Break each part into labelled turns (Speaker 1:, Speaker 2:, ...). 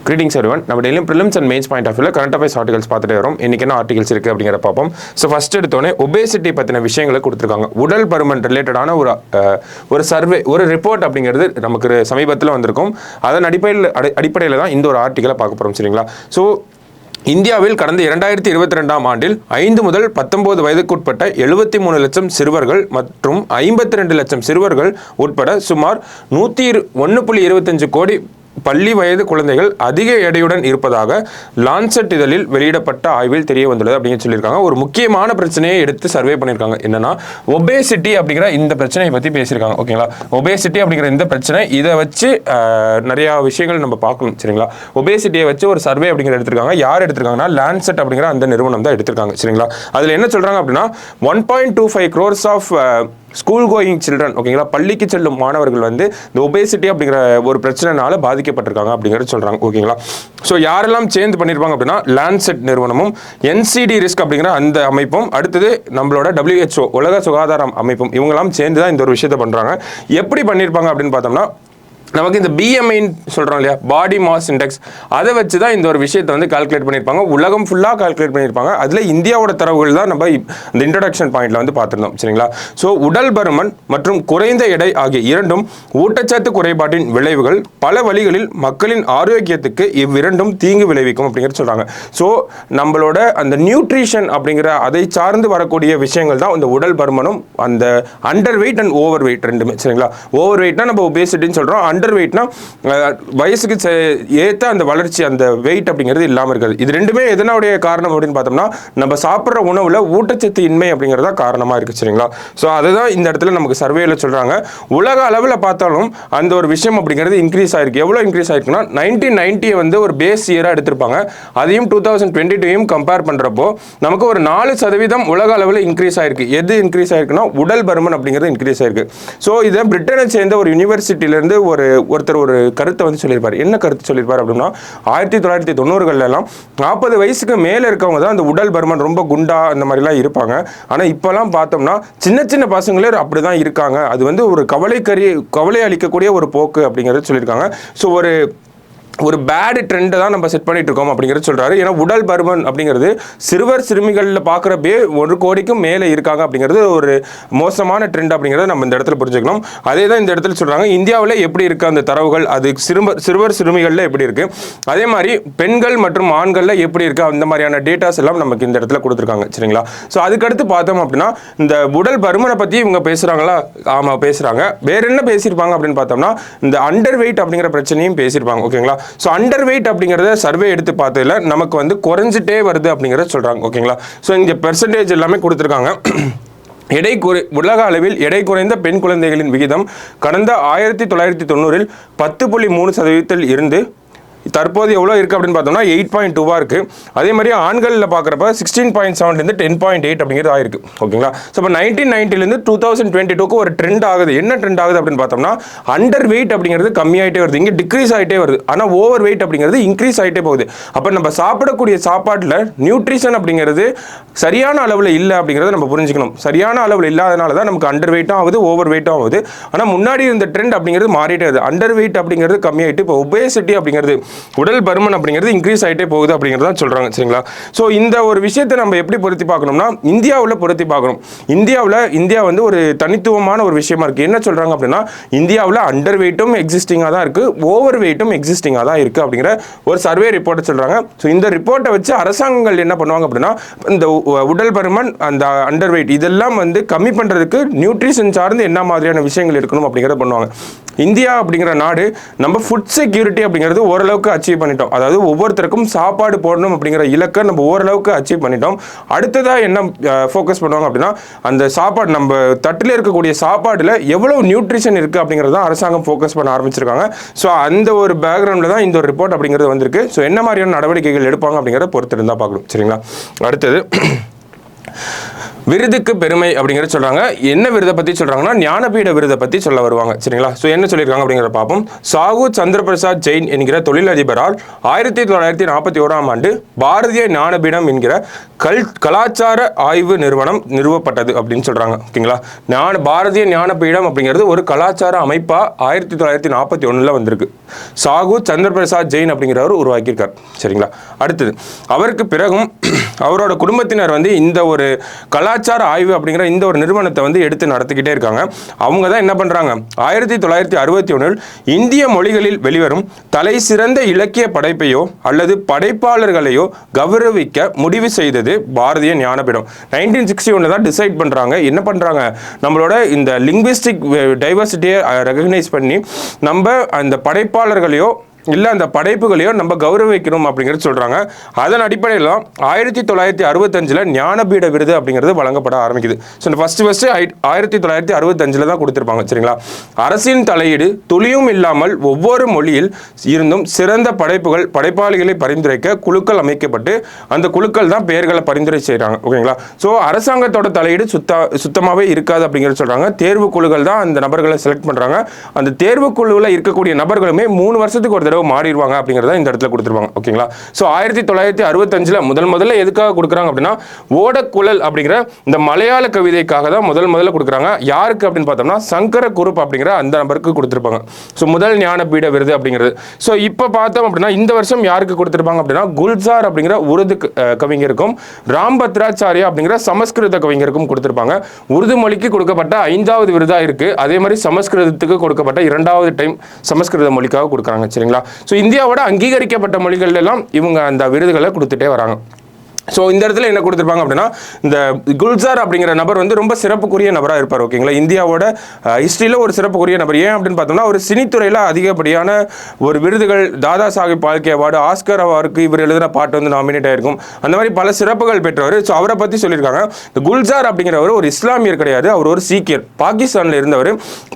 Speaker 1: Greetings everyone. நம்ம டெய்லியும் prelims and mains point of view current affairs articles பார்த்துட்டே வரோம். இன்னைக்கு என்ன ஆர்டிகல்ஸ் இருக்கு அப்படிங்கற பாப்போம். ஸோ ஃபர்ஸ்ட் எடுத்தோடனே ஒபேசிட்டி பத்தின விஷயங்களை கொடுத்துருக்காங்க. உடல் பருமன் ரிலேட்டடான ஒரு சர்வே ஒரு ரிப்போர்ட் அப்படிங்கிறது நமக்கு சமீபத்தில் வந்திருக்கும். அதன் அடிப்படையில் தான் இந்த ஒரு ஆர்டிகலை பார்க்க போகிறோம். சரிங்களா? ஸோ இந்தியாவில் கடந்த 2022ஆம் ஆண்டில் 5 முதல் 19 வயதுக்குட்பட்ட 73 லட்சம் சிறுவர்கள் மற்றும் 52 லட்சம் சிறுவர்கள் உட்பட சுமார் 101.25 கோடி பள்ளி வயது குழந்தைகள் அதிக எடையுடன் இருப்பதாக லான்செட் இதழில் வெளியிடப்பட்ட ஆய்வில் தெரிய வந்துள்ளது அப்படின்னு சொல்லியிருக்காங்க. ஒரு முக்கியமான பிரச்சனையை எடுத்து சர்வே பண்ணியிருக்காங்க. என்னன்னா ஒபேசிட்டி அப்படிங்கிற இந்த பிரச்சனையை பற்றி பேசியிருக்காங்க. ஓகேங்களா? ஒபேசிட்டி அப்படிங்கிற இந்த பிரச்சனை இதை வச்சு நிறையா விஷயங்கள் நம்ம பார்க்கணும். சரிங்களா? ஒபேசிட்டியை வச்சு ஒரு சர்வே அப்படிங்கிற எடுத்திருக்காங்க. யார் எடுத்திருக்காங்கன்னா லான்செட் அப்படிங்கிற அந்த நிறுவனம் தான் எடுத்திருக்காங்க. சரிங்களா? அதில் என்ன சொல்கிறாங்க அப்படின்னா 1.25 crores of school going children, ஓகேங்களா, பள்ளிக்கு செல்லும் மாணவர்கள் வந்து இந்த ஒபேசிட்டி அப்படிங்கிற ஒரு பிரச்சனைனால பாதிக்கப்பட்டிருக்காங்க அப்படிங்கிறது சொல்கிறாங்க. ஓகேங்களா? ஸோ யாரெல்லாம் சேர்ந்து பண்ணியிருப்பாங்க அப்படின்னா லான்செட் நிறுவனமும் NCD ரிஸ்க் அப்படிங்கிற அந்த அமைப்பும் அடுத்தது நம்மளோட WHO உலக சுகாதார அமைப்பும் இவங்கெல்லாம் சேர்ந்து தான் இந்த ஒரு விஷயத்தை பண்ணுறாங்க. எப்படி பண்ணியிருப்பாங்க அப்படின்னு பார்த்தோம்னா நமக்கு இந்த BMI சொல்கிறோம் இல்லையா, பாடி மாஸ் இண்டெக்ஸ், அதை வச்சு தான் இந்த ஒரு விஷயத்தை வந்து கால்குலேட் பண்ணியிருப்பாங்க. உலகம் ஃபுல்லாக கால்குலேட் பண்ணியிருப்பாங்க. அதில் இந்தியாவோட தரவுகள் தான் நம்ம இந்த இன்ட்ரடக்ஷன் பாயிண்ட்ல வந்து பார்த்துருந்தோம். சரிங்களா? ஸோ உடல் பருமன் மற்றும் குறைந்த எடை ஆகிய இரண்டும் ஊட்டச்சத்து குறைபாட்டின் விளைவுகள். பல வழிகளில் மக்களின் ஆரோக்கியத்துக்கு இவ்விரண்டும் தீங்கு விளைவிக்கும் அப்படிங்கிறது சொல்கிறாங்க. ஸோ நம்மளோட அந்த நியூட்ரிஷன் அப்படிங்கிற அதை சார்ந்து வரக்கூடிய விஷயங்கள் தான் இந்த உடல் பருமனும் அந்த under wait and over weight ரெண்டுமே. சரிங்களா? ஓவர் வெயிட்னா நம்ம ஒபேசிட்டின்னு சொல்கிறோம். அண்டர் வெயிட்னா வயசுக்கு ஏற்ற அந்த வளர்ச்சி அந்த வெயிட் அப்படிங்கிறது இல்லாமல் இருக்கிறது. இது ரெண்டுமே எதனுடைய காரணம் அப்படின்னு பார்த்தோம்னா நம்ம சாப்பிட்ற உணவில் ஊட்டச்சத்து இன்மை அப்படிங்கிறதா காரணமாக இருக்குது. சரிங்களா? ஸோ அதுதான் இந்த இடத்துல நமக்கு சர்வேல சொல்கிறாங்க. உலக அளவில் பார்த்தாலும் அந்த ஒரு விஷயம் அப்படிங்கிறது இன்க்ரீஸ் ஆயிருக்கு. எவ்வளோ இன்க்ரீஸ் ஆயிருக்குன்னா 1990 வந்து ஒரு பேஸ் இயராக எடுத்திருப்பாங்க. அதையும் 2022 கம்பேர் பண்ணுறப்போ நமக்கு ஒரு 4% உலக அளவில் இன்க்ரீஸ் ஆயிருக்கு. எது இன்க்ரீஸ் ஆயிருக்குன்னா உடல் பருமன் அப்படிங்கிறது இன்க்ரீஸ் ஆயிருக்கு. ஸோ இதை பிரிட்டனை சேர்ந்த ஒரு யூனிவர்சிட்டியிலேருந்து ஒருத்தர் ஒரு கருத்தை வந்து சொல்லியிருப்பார். என்ன கருத்து சொல்லியிருப்பார் அப்படின்னா 1990 40 வயசுக்கு மேலே இருக்கவங்க தான் அந்த உடல் பருமன் ரொம்ப குண்டா அந்த மாதிரிலாம் இருப்பாங்க. ஆனால் இப்போலாம் பார்த்தோம்னா சின்ன சின்ன பசங்களே அப்படி தான் இருக்காங்க. அது வந்து ஒரு கவலை அளிக்கக்கூடிய ஒரு போக்கு அப்படிங்கிறது சொல்லியிருக்காங்க. ஸோ ஒரு பேட் ட்ரெண்டை தான் நம்ம செட் பண்ணிட்டு இருக்கோம் அப்படிங்கிறது சொல்றாரு. ஏன்னா உடல் பருமன் அப்படிங்கிறது சிறுவர் சிறுமிகளில் பார்க்குறப்பே 1 கோடிக்கும் மேலே இருக்காங்க அப்படிங்கிறது ஒரு மோசமான ட்ரெண்ட் அப்படிங்கிறத நம்ம இந்த இடத்துல புரிஞ்சுக்கணும். அதே தான் இந்த இடத்துல சொல்றாங்க. இந்தியாவில் எப்படி இருக்கு அந்த தரவுகள், அது சிறுவர் சிறுமிகளில் எப்படி இருக்கு, அதே மாதிரி பெண்கள் மற்றும் ஆண்களில் எப்படி இருக்கு, அந்த மாதிரியான டேட்டாஸ் எல்லாம் நமக்கு இந்த இடத்துல கொடுத்துருக்காங்க. சரிங்களா? ஸோ அதுக்கடுத்து பார்த்தோம் அப்படின்னா இந்த உடல் பருமனை பற்றி இவங்க பேசுறாங்களா? ஆமாம் பேசுறாங்க. வேற என்ன பேசியிருப்பாங்க அப்படின்னு பார்த்தோம்னா இந்த அண்டர் வெயிட் அப்படிங்கிற பிரச்சனையும் பேசியிருப்பாங்க. ஓகேங்களா? ஸோ அண்டர் வெயிட் அப்படிங்கிறத சர்வே எடுத்து பார்த்ததுல நமக்கு வந்து குறைஞ்சிட்டே வருது அப்படிங்கிறத சொல்கிறாங்க. ஓகேங்களா? ஸோ இங்கே பெர்சன்டேஜ் எல்லாமே கொடுத்துருக்காங்க. உலக அளவில் எடை குறைந்த பெண் குழந்தைகளின் விகிதம் கடந்த 1990 10.3% இருந்து தற்போது எவ்வளோ இருக்குது அப்படின்னு பார்த்தோம்னா 8.2 இருக்குது. அதே மாதிரி ஆண்களில் பார்க்குறப்ப 16.7 10.8 அப்படிங்கிறது ஆயிருக்கு. ஓகேங்களா? ஸோ இப்போ 1990 2022 ஒரு ட்ரெண்ட் ஆகுது. என்ன ட்ரெண்ட் ஆகுது அப்படின்னு பார்த்தோம்னா அண்டர் வெயிட் அப்படிங்கிறது கம்மியாகிட்டே வருது. இங்கே டிக்ரீஸ் ஆகிட்டே வருது. ஆனால் ஓவர் வெயிட் அப்படிங்கிறது இன்க்ரீஸ் ஆகிட்டே போகுது. அப்போ நம்ம சாப்பிடக்கூடிய சாப்பாட்டில் நியூட்ரிஷன் அப்படிங்கிறது சரியான அளவில் இல்லை அப்படிங்கிறத நம்ம புரிஞ்சுக்கணும். சரியான அளவில் இல்லாதனால தான் நமக்கு அண்டர் வெயிட்டும் ஆகுது, ஓவர் வெயிட்டும் ஆகுது. ஆனால் முன்னாடி இருந்த ட்ரெண்ட் அப்படிங்கிறது மாறிட்டே வருது. அண்டர் வெயிட் அப்படிங்கிறது கம்மியாகிட்டு இப்போ ஒபேசிட்டி அப்படிங்கிறது உடல் பருமன் அப்படிங்கிறது இன்க்ரீஸ் ஆகிட்டே போகுது அப்படிங்கிறத சொல்கிறாங்க. சரிங்களா? ஸோ இந்த ஒரு விஷயத்தை நம்ம எப்படி பொருத்தி பார்க்கணும்னா இந்தியாவில் பொருத்தி பார்க்கணும். இந்தியா வந்து ஒரு தனித்துவமான ஒரு விஷயமா இருக்குது. என்ன சொல்கிறாங்க அப்படின்னா இந்தியாவில் அண்டர் வெயிட்டும் எக்ஸிஸ்டிங்காக தான் இருக்குது, ஓவர் வெயிட்டும் எக்ஸிஸ்டிங்காக தான் இருக்குது அப்படிங்கிற ஒரு சர்வே ரிப்போர்ட்டை சொல்கிறாங்க. ஸோ இந்த ரிப்போர்ட்டை வச்சு அரசாங்கங்கள் என்ன பண்ணுவாங்க அப்படின்னா இந்த உடல் பருமன் அந்த அண்டர் வெயிட் இதெல்லாம் வந்து கம்மி பண்ணுறதுக்கு நியூட்ரிஷன் சார்ந்து என்ன மாதிரியான விஷயங்கள் இருக்கணும் அப்படிங்கிறத பண்ணுவாங்க. இந்தியா அப்படிங்கிற நாடு நம்ம ஃபுட் செக்யூரிட்டி அப்படிங்கிறது ஓரளவுக்கு அச்சீவ் பண்ணிட்டோம். அதாவது ஒவ்வொருத்தருக்கும் சாப்பாடு போடணும் அப்படிங்கிற இலக்கை நம்ம ஓரளவுக்கு அச்சீவ் பண்ணிட்டோம். அடுத்ததாக என்ன ஃபோக்கஸ் பண்ணுவாங்க அப்படின்னா அந்த சாப்பாடு நம்ம தட்டில் இருக்கக்கூடிய சாப்பாடில் எவ்வளோ நியூட்ரிஷன் இருக்குது அப்படிங்கிறத அரசாங்கம் ஃபோக்கஸ் பண்ண ஆரம்பிச்சிருக்காங்க. ஸோ அந்த ஒரு பேக்ரவுண்டில் தான் இந்த ஒரு ரிப்போர்ட் அப்படிங்கிறது வந்திருக்கு. ஸோ என்ன மாதிரியான நடவடிக்கைகள் எடுப்பாங்க அப்படிங்கிறத பொறுத்து இருந்தால் பார்க்கணும். சரிங்களா? அடுத்தது விருதுக்கு பெருமை அப்படிங்கிறத சொல்றாங்க. என்ன விருதை பத்தி சொல்றாங்கன்னா ஞானபீட விருதை பத்தி சொல்ல வருவாங்க. சரிங்களா? ஸோ என்ன சொல்லியிருக்காங்க அப்படிங்கிறத பார்ப்போம். சாகு சந்திர பிரசாத் ஜெயின் என்கிற தொழிலதிபரால் 1941ஆம் ஆண்டு பாரதிய ஞானபீடம் என்கிற கலாச்சார ஆய்வு நிறுவனம் நிறுவப்பட்டது அப்படின்னு சொல்றாங்க. ஓகேங்களா? பாரதிய ஞானபீடம் அப்படிங்கிறது ஒரு கலாச்சார அமைப்பா 1941 வந்திருக்கு. சாகு சந்திர பிரசாத் ஜெயின் அப்படிங்கிறவர் உருவாக்கியிருக்கார். சரிங்களா? அடுத்தது அவருக்கு பிறகும் அவரோட குடும்பத்தினர் வந்து இந்த ஒரு கலாச்சார ஆய்வு அப்படிங்கிற இந்த ஒரு நிறுவனத்தை வந்து எடுத்து நடத்திக்கிட்டே இருக்காங்க. அவங்க தான் என்ன பண்றாங்க, 1961 இந்திய மொழிகளில் வெளிவரும் தலை சிறந்த இலக்கிய படைப்பையோ அல்லது படைப்பாளர்களையோ கௌரவிக்க முடிவு செய்தது பாரதிய ஞானபீடம். 1961 தான் டிசைட் பண்றாங்க. என்ன பண்றாங்க, நம்மளோட இந்த லிங்குவிஸ்டிக் டைவர்சிட்டியை ரெகக்னைஸ் பண்ணி நம்ம அந்த படைப்பாளர்களையோ இல்லை அந்த படைப்புகளையோ நம்ம கௌரவிக்கணும் அப்படிங்கிறது சொல்கிறாங்க. அதன் அடிப்படையில் 1965 ஞானபீட விருது அப்படிங்கிறது வழங்கப்பட ஆரம்பிக்குது. ஸோ இந்த ஃபஸ்ட்டு 1965 தான் கொடுத்துருப்பாங்க. சரிங்களா? அரசின் தலையீடு துளியும் இல்லாமல் ஒவ்வொரு மொழியில் இருந்தும் சிறந்த படைப்பாளிகளை பரிந்துரைக்க குழுக்கள் அமைக்கப்பட்டு அந்த குழுக்கள் தான் பெயர்களை பரிந்துரை செய்கிறாங்க. ஓகேங்களா? ஸோ அரசாங்கத்தோட தலையீடு சுத்தமாகவே இருக்காது அப்படிங்கிறது சொல்கிறாங்க. தேர்வு குழுக்கள் தான் அந்த நபர்களை செலக்ட் பண்ணுறாங்க. அந்த தேர்வு குழுவில் இருக்கக்கூடிய நபர்களுமே 3 வருஷத்துக்கு ஒரு தடவை மாறிடுவாங்க அப்படிங்கறத இந்த இடத்துல கொடுத்துருவாங்க. ஓகேங்களா? ஸோ 1965 முதல்ல எதுக்காக கொடுக்குறாங்க அப்படின்னா ஓடக்குழல் அப்படிங்கிற இந்த மலையாள கவிதைக்காக தான் முதல்ல கொடுக்குறாங்க. யாருக்கு அப்படின்னு பார்த்தோம்னா சங்கர குருப் அப்படிங்கிற அந்த நபருக்கு கொடுத்துருப்பாங்க. ஸோ முதல் ஞானபீட விருது அப்படிங்கிறது. ஸோ இப்போ பார்த்தோம் அப்படின்னா இந்த வருஷம் யாருக்கு கொடுத்துருப்பாங்க அப்படின்னா குல்சார் அப்படிங்கிற உருது கவிஞருக்கும் ராம் பத்ராச்சாரியா அப்படிங்கிற சமஸ்கிருத கவிஞருக்கும் கொடுத்துருப்பாங்க. உருது மொழிக்கு கொடுக்கப்பட்ட 5வது விருதா இருக்கு. அதே மாதிரி சமஸ்கிருதத்துக்கு கொடுக்கப்பட்ட 2வது டைம் சமஸ்கிருத மொழிக்காக கொடுக்குறாங்க. சரிங்களா? ஸோ இந்தியாவோட அங்கீகரிக்கப்பட்ட மொழிகள் எல்லாம் இவங்க அந்த விருதுகளை கொடுத்துட்டே வராங்க. ஸோ இந்த இடத்துல என்ன கொடுத்துருப்பாங்க அப்படின்னா இந்த குல்சார் அப்படிங்கிற நபர் வந்து ரொம்ப சிறப்புக்குரிய நபராக இருப்பார். ஓகேங்களா? இந்தியாவோட ஹிஸ்ட்ரியில் ஒரு சிறப்புக்குரிய நபர். ஏன் அப்படின்னு பார்த்தோம்னா ஒரு சினித்துறையில் அதிகப்படியான ஒரு விருதுகள், தாதா சாஹிப் பால்கே அவார்டு, ஆஸ்கர் அவார்டுக்கு இவர் எழுதின பாட்டு வந்து நாமினேட் ஆயிருக்கும். அந்த மாதிரி பல சிறப்புகள் பெற்றவர். ஸோ அவரை பற்றி சொல்லியிருக்காங்க. இந்த குல்சார் அப்படிங்கிறவர் ஒரு இஸ்லாமியர் கிடையாது, அவர் ஒரு சீக்கியர். பாகிஸ்தானில் இருந்தவர்.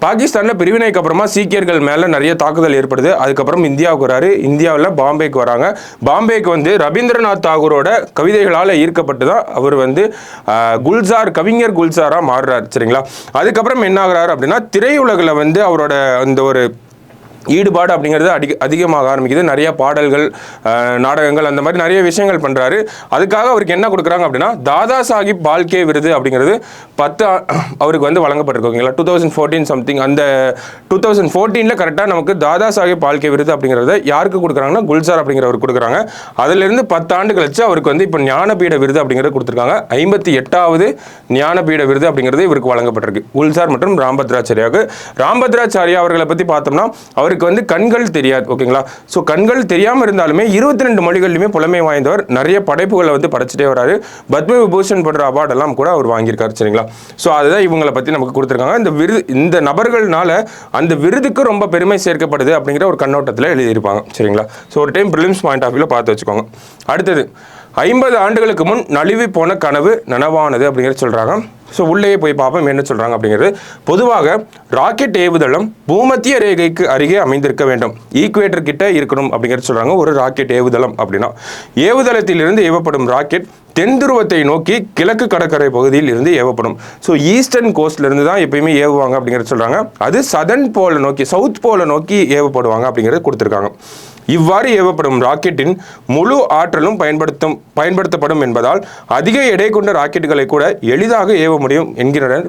Speaker 1: பாகிஸ்தானில் பிரிவினைக்கு அப்புறமா சீக்கியர்கள் மேலே நிறைய தாக்குதல் ஏற்படுது. அதுக்கப்புறம் இந்தியாவுக்கு வராரு. இந்தியாவில் பாம்பேக்கு வராங்க. பாம்பேக்கு வந்து ரவீந்திரநாத் தாகூரோட கவிதை ஈர்க்கப்பட்டு தான் அவர் வந்து குல்சார் கவிஞர் குல்சாரா மாறுறாரு. சரிங்களா? அதுக்கப்புறம் என்ன ஆகுறாரு அப்படின்னா திரையுலகில் வந்து அவரோட அந்த ஒரு ஈடுபாடு அப்படிங்கிறது அதிகமாக ஆரம்பிக்குது. நிறைய பாடல்கள், நாடகங்கள், அந்த மாதிரி நிறைய விஷயங்கள் பண்ணுறாரு. அதுக்காக அவருக்கு என்ன கொடுக்குறாங்க அப்படின்னா தாதா சாஹிப் பால்கே விருது அப்படிங்கிறது 10 அவருக்கு வந்து வழங்கப்பட்டிருக்கு. ஓகேங்களா? 2014 சம்திங் அந்த 2014 கரெக்டாக நமக்கு தாதா சாஹிப் பால்கே விருது அப்படிங்கிறத யாருக்கு கொடுக்குறாங்கன்னா குல்சார் அப்படிங்கிறவர் கொடுக்குறாங்க. அதிலிருந்து 10 ஆண்டு கழிச்சு அவருக்கு வந்து இப்போ ஞானபீட விருது அப்படிங்கிறது கொடுத்துருக்காங்க. 58வது ஞானபீட விருது அப்படிங்கிறது இவருக்கு வழங்கப்பட்டிருக்கு குல்சார் மற்றும் ராம்பத்ராச்சாரியாவுக்கு. ராம்பத்ராச்சாரியா அவர்களை பற்றி பார்த்தோம்னா அவருக்கு வந்து கண்கள் தெரியாது. ஓகேங்களா? ஸோ கண்கள் தெரியாமல் இருந்தாலுமே 22 மொழிகளிலுமே புலமை வாய்ந்தவர். நிறைய படைப்புகளை வந்து படைச்சிட்டே வராரு. பத்ம விபூஷன் போன்ற அவார்டெல்லாம் கூட அவர் வாங்கியிருக்காரு. சரிங்களா? ஸோ அதுதான் இவங்களை பற்றி நமக்கு கொடுத்துருக்காங்க. இந்த நபர்கள்னால அந்த விருதுக்கு ரொம்ப பெருமை சேர்க்கப்படுது அப்படிங்கிற ஒரு கண்ணோட்டத்தில் எழுதியிருப்பாங்க. சரிங்களா? ஸோ ஒரு டைம் ப்ரிலிம்ஸ் பாயிண்ட் ஆஃப் வியூவில் பார்த்து வச்சுக்கோங்க. அடுத்தது 50 ஆண்டுகளுக்கு முன் நழுவி போன கனவு நனவானது அப்படிங்கிறது சொல்கிறாங்க. ஸோ உள்ளே போய் பார்ப்போம் என்ன சொல்கிறாங்க அப்படிங்கிறது. பொதுவாக ராக்கெட் ஏவுதளம் பூமத்திய ரேகைக்கு அருகே அமைந்திருக்க வேண்டும், ஈக்குவேட்டர் கிட்ட இருக்கணும் அப்படிங்கிறது சொல்கிறாங்க. ஒரு ராக்கெட் ஏவுதளம் அப்படின்னா ஏவுதளத்திலிருந்து ஏவப்படும் ராக்கெட் தென் துருவத்தை நோக்கி கிழக்கு கடற்கரை பகுதியில் இருந்து ஏவப்படும். ஸோ ஈஸ்டர்ன் கோஸ்ட்ல இருந்து தான் எப்பயுமே ஏவுவாங்க அப்படிங்கிறது சொல்கிறாங்க. அது சதர்ன் போலை நோக்கி, சவுத் போலை நோக்கி ஏவப்படுவாங்க அப்படிங்கிறது கொடுத்துருக்காங்க. இவ்வாறு ஏவப்படும் ராக்கெட்டின் முழு ஆற்றலும் பயன்படுத்தப்படும் என்பதால் அதிக எடை கொண்ட ராக்கெட்டுகளை கூட எளிதாக ஏவ முடியும் என்கிறனர்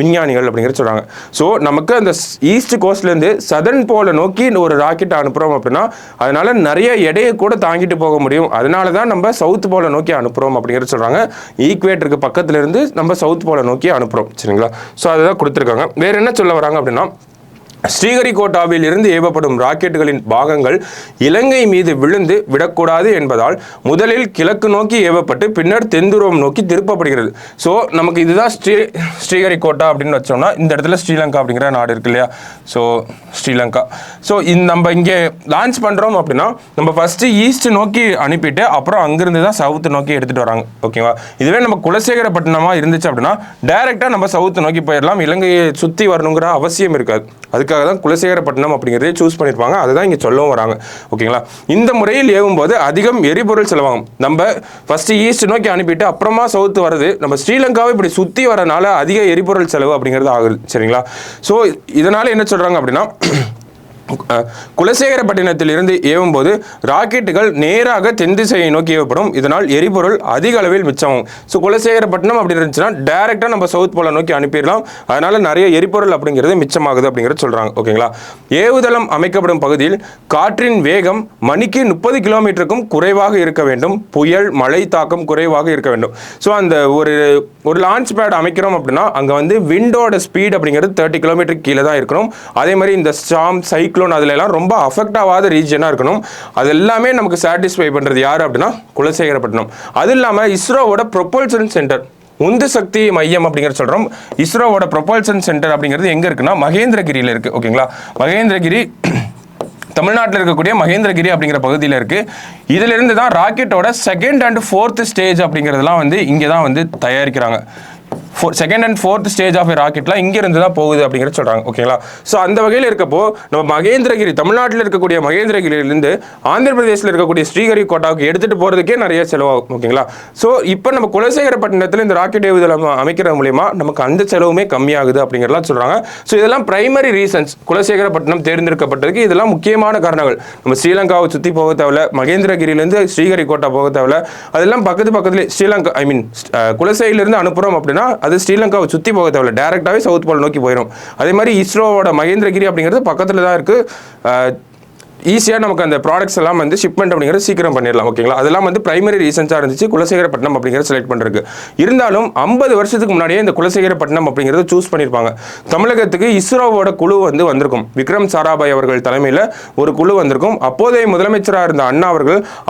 Speaker 1: விஞ்ஞானிகள் அப்படிங்கிறது சொல்கிறாங்க. ஸோ நமக்கு அந்த ஈஸ்ட் கோஸ்ட்லேருந்து சதர்ன் போலை நோக்கி ஒரு ராக்கெட் அனுப்புகிறோம் அப்படின்னா அதனால நிறைய எடையை கூட தாங்கிட்டு போக முடியும். அதனால தான் நம்ம சவுத் போலை நோக்கி அனுப்புகிறோம் அப்படிங்கிறது சொல்கிறாங்க. ஈக்குவேட்டருக்கு பக்கத்துல இருந்து நம்ம சவுத் போலை நோக்கி அனுப்புகிறோம். சரிங்களா? ஸோ அதுதான் கொடுத்துருக்காங்க. வேற என்ன சொல்ல வராங்க அப்படின்னா ஸ்ரீஹரிகோட்டாவில் இருந்து ஏவப்படும் ராக்கெட்டுகளின் பாகங்கள் இலங்கை மீது விழுந்து விடக்கூடாது என்பதால் முதலில் கிழக்கு நோக்கி ஏவப்பட்டு பின்னர் தென்துருவம் நோக்கி திருப்பப்படுகிறது. ஸோ நமக்கு இதுதான் ஸ்ரீஹரிகோட்டா அப்படின்னு வச்சோம்னா இந்த இடத்துல ஸ்ரீலங்கா அப்படிங்கிற நாடு இருக்கு இல்லையா? ஸோ ஸ்ரீலங்கா. ஸோ நம்ம இங்கே லான்ச் பண்ணுறோம் அப்படின்னா நம்ம ஃபஸ்ட்டு ஈஸ்ட் நோக்கி அனுப்பிட்டு அப்புறம் அங்கிருந்து தான் சவுத்து நோக்கி எடுத்துகிட்டு வராங்க. ஓகேவா? இதுவே நம்ம குலசேகரப்பட்டினமாக இருந்துச்சு அப்படின்னா டைரெக்டாக நம்ம சவுத்து நோக்கி போயிடலாம். இலங்கையை சுற்றி வரணுங்கிற அவசியம் இருக்காது. அதுக்கு அதுக்காக தான் குலசேகரப்பட்டினம் அப்படிங்கிறதே சூஸ் பண்ணியிருப்பாங்க. அதுதான் இங்கே சொல்லவும் வராங்க. ஓகேங்களா? இந்த முறையில் ஏவும்போது அதிகம் எரிபொருள் செலவாகும். நம்ம ஃபர்ஸ்ட் ஈஸ்ட் நோக்கி அனுப்பிட்டு அப்புறமா சவுத்து வருது. நம்ம ஸ்ரீலங்காவை இப்படி சுற்றி வரனால அதிக எரிபொருள் செலவு அப்படிங்கிறது ஆகுது. சரிங்களா? ஸோ இதனால் என்ன சொல்கிறாங்க அப்படின்னா, குலசேகரப்பட்டினத்தில் இருந்து ஏவும்போது ராக்கெட்டுகள் நேராக தென் திசையை நோக்கி ஏவப்படும். இதனால் எரிபொருள் அதிக அளவில் மிச்சமாகும். ஸோ குலசேகரப்பட்டினம் அப்படி இருந்துச்சுன்னா டைரெக்டாக நம்ம சவுத் போல நோக்கி அனுப்பிடலாம். அதனால நிறைய எரிபொருள் அப்படிங்கிறது மிச்சமாகுது அப்படிங்கிறது சொல்கிறாங்க. ஓகேங்களா? ஏவுதளம் அமைக்கப்படும் பகுதியில் காற்றின் வேகம் மணிக்கு 30 கிலோமீட்டருக்கும் குறைவாக இருக்க வேண்டும். புயல் மழை தாக்கம் குறைவாக இருக்க வேண்டும். ஸோ அந்த ஒரு லான்ச் பேட் அமைக்கிறோம் அப்படின்னா அங்கே வந்து விண்டோட ஸ்பீட் அப்படிங்கிறது 30 கிலோமீட்டருக்கு கீழே தான் இருக்கணும். அதே மாதிரி இந்த ஸ்டார்ம் சைக்ளோன் அதுல எல்லாம் ரொம்ப அஃபெக்ட் ஆகாத ரீஜனா இருக்கணும். அது எல்லாமே நமக்கு சாட்டிஸ்ஃபை பண்றது யாரு அப்படின்னா குலசேகரப்பட்டினம். அது இல்லாம இஸ்ரோவோட ப்ரொபல்ஷன் சென்டர், உந்து சக்தி மையம் அப்படிங்கிற சொல்றோம். இஸ்ரோவோட ப்ரொபல்ஷன் சென்டர் அப்படிங்கிறது எங்க இருக்குன்னா மகேந்திரகிரியில இருக்கு. ஓகேங்களா? மகேந்திரகிரி தமிழ்நாட்டில் இருக்கக்கூடிய மகேந்திரகிரி அப்படிங்கிற பகுதியில் இருக்கு. இதுல இருந்து தான் ராக்கெட்டோட செகண்ட் அண்ட் ஃபோர்த் ஸ்டேஜ் அப்படிங்கிறதுலாம் வந்து இங்கே தான் வந்து தயாரிக்கிறாங்க. Second and fourth stage of ராக்கெட்லாம் இங்கிருந்து தான் போகுது அப்படிங்கிறத சொல்கிறாங்க. ஓகேங்களா? ஸோ அந்த வகையில் இருக்கப்போ நம்ம மகேந்திரகிரி தமிழ்நாட்டில் இருக்கக்கூடிய மகேந்திரகிரியிலிருந்து ஆந்திர பிரதேசில் இருக்கக்கூடிய ஸ்ரீஹரிகோட்டாவுக்கு எடுத்துகிட்டு போகிறதுக்கே நிறைய செலவாகும். ஓகேங்களா? ஸோ இப்போ நம்ம குலசேகரப்பட்டினத்தில் இந்த ராக்கெட் ஏவுதளம் அமைக்கிறது மூலிமா நமக்கு அந்த செலவுமே கம்மியாகுது அப்படிங்கிறலாம் சொல்கிறாங்க. ஸோ இதெல்லாம் பிரைமரி ரீசன்ஸ் குலசேகரப்பட்டினம் தேர்ந்தெடுக்கப்பட்டதுக்கு. இதெல்லாம் முக்கியமான காரணங்கள். நம்ம ஸ்ரீலங்காவை சுற்றி போக தேவையில்ல, மகேந்திரகிரியிலேருந்து ஸ்ரீஹரிகோட்டா போக தேவையில்ல. அதெல்லாம் பக்கத்துலேயே ஸ்ரீலங்கா குலசையிலிருந்து அனுப்புகிறோம் அப்படின்னா அது ஸ்ரீலங்காவை சுற்றி போக தேவையில்ல, டேரெக்டாகவே சவுத் போல் நோக்கி போயிடும். அதே மாதிரி இஸ்ரோவோட மகேந்திரகிரி அப்படிங்கிறது பக்கத்தில் தான் இருக்குது. ஈஸியாக நமக்கு அந்த ப்ராடக்ட்ஸ் எல்லாம் வந்து ஷிப்மெண்ட் அப்படிங்கிறது சீக்கிரம் பண்ணிடலாம். ஓகேங்களா? அதெல்லாம் வந்து பிரைமரி ரீசன்ஸாக இருந்துச்சு குலசேகரப்பட்டினம் அப்படிங்கிறத செலக்ட் பண்ணுறதுக்கு. இருந்தாலும் 50 வருஷத்துக்கு முன்னாடியே இந்த குலசேகரப்பட்டினம் அப்படிங்கிறத சூஸ் பண்ணியிருப்பாங்க. தமிழகத்துக்கு இஸ்ரோவோட குழு வந்து வந்திருக்கும். விக்ரம் சாராபாய் அவர்கள் தலைமையில் ஒரு குழு வந்திருக்கும். அப்போதைய முதலமைச்சராக இருந்த அண்ணா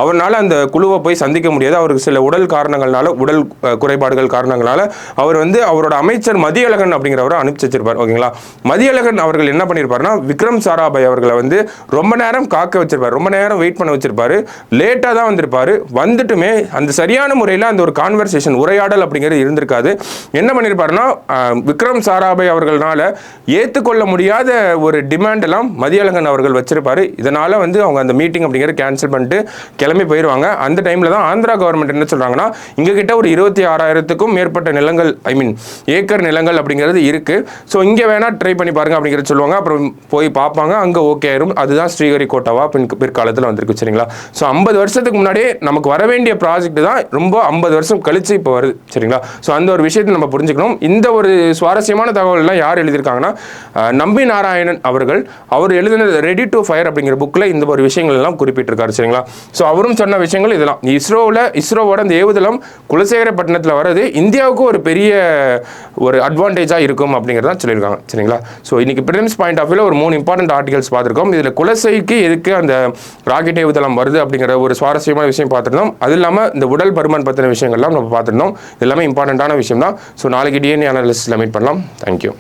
Speaker 1: அவரால் அந்த குழுவை போய் சந்திக்க முடியாது. அவருக்கு சில உடல் காரணங்கள்னால, உடல் குறைபாடுகள் காரணங்களால அவர் வந்து அவரோட அமைச்சர் மதியழகன் அப்படிங்கிறவரை அனுப்பிச்சு வச்சிருப்பார். ஓகேங்களா? மதியழகன் அவர்கள் என்ன பண்ணியிருப்பாருன்னா விக்ரம் சாராபாய் அவர்களை வந்து ரொம்ப நேரம் காக்க வச்சிருப்பாரு, ரொம்ப நேரம் வெயிட் பண்ண வச்சிருப்பாரு. லேட்டா தான் வந்திருப்பாரு. வந்துட்டுமே அந்த சரியான முறையில் அந்த ஒரு கான்வர்சேஷன், உரையாடல் அப்படிங்கிறது இருந்திருக்காது. என்ன பண்ணியிருப்பாருன்னா விக்ரம் சாராபாய் அவர்களால ஏற்றுக்கொள்ள முடியாத ஒரு டிமாண்ட் எல்லாம் மதியழகன் அவர்கள் வச்சிருப்பாரு. இதனால வந்து அவங்க அந்த மீட்டிங் அப்படிங்கிறத கேன்சல் பண்ணிட்டு கிளம்பி போயிடுவாங்க. அந்த டைம்ல தான் ஆந்திரா கவர்மெண்ட் என்ன சொல்றாங்கன்னா இங்க கிட்ட ஒரு 26,000க்கும் மேற்பட்ட நிலங்கள், ஏக்கர் நிலங்கள் அப்படிங்கிறது இருக்கு. ஸோ இங்க வேணா ட்ரை பண்ணி பாருங்க அப்படிங்கிறத சொல்லுவாங்க. அப்புறம் போய் பார்ப்பாங்க, அங்க ஓகே ஆயிரும். அதுதான் ஸ்ரீஹரிகோட்டாவா பிற்காலத்தில் வந்திருக்கு. சரிங்களா? ஸோ 50 வருஷத்துக்கு முன்னாடியே நமக்கு வர வேண்டிய ப்ராஜெக்ட் தான் ரொம்ப 50 வருஷம் கழிச்சு இப்போ வருது. சரிங்களா? ஸோ அந்த ஒரு விஷயத்தை நம்ம புரிஞ்சுக்கணும். இந்த ஒரு சுவாரஸ்யமான தகவல் எல்லாம் யார் எழுதியிருக்காங்கன்னா நம்பி நாராயணன் அவர் எழுதின ரெடி டு ஃபயர் அப்படிங்கிற புக்கில் இந்த ஒரு விஷயங்கள் எல்லாம் குறிப்பிட்டிருக்காரு. சரிங்களா? ஸோ அவரும் சொன்ன விஷயங்கள் இதெல்லாம். இஸ்ரோவோட அந்த ஏவுதளம் குலசேகரப்பட்டினத்தில் வர்றது இந்தியாவுக்கு ஒரு பெரிய ஒரு அட்வான்டேஜாக இருக்கும் அப்படிங்கிறதான் சொல்லியிருக்காங்க. சரிங்களா? ஸோ இன்னைக்கு பிரிலிம்ஸ் பாயிண்ட் ஆஃப் வியூவில் ஒரு 3 இம்பார்ட்டன்ட் ஆர்டிகல்ஸ் பார்த்துருக்கோம். இதில் குலசைக்கு எதுக்கு அந்த ராக்கெட் ஏவுதளம் வருது அப்படிங்கிற ஒரு சுவாரஸ்யமான விஷயம் பார்த்துருந்தோம். அது இல்லாமல் இந்த உடல் பருமன் பற்றின விஷயங்கள்லாம் நம்ம பார்த்துருந்தோம். இது எல்லாமே இம்பார்ட்டண்ட்டான விஷயம் தான். ஸோ நாளைக்கு டிஎன்ஏ அனாலிசிஸில் மீட் பண்ணலாம். தேங்க்யூ.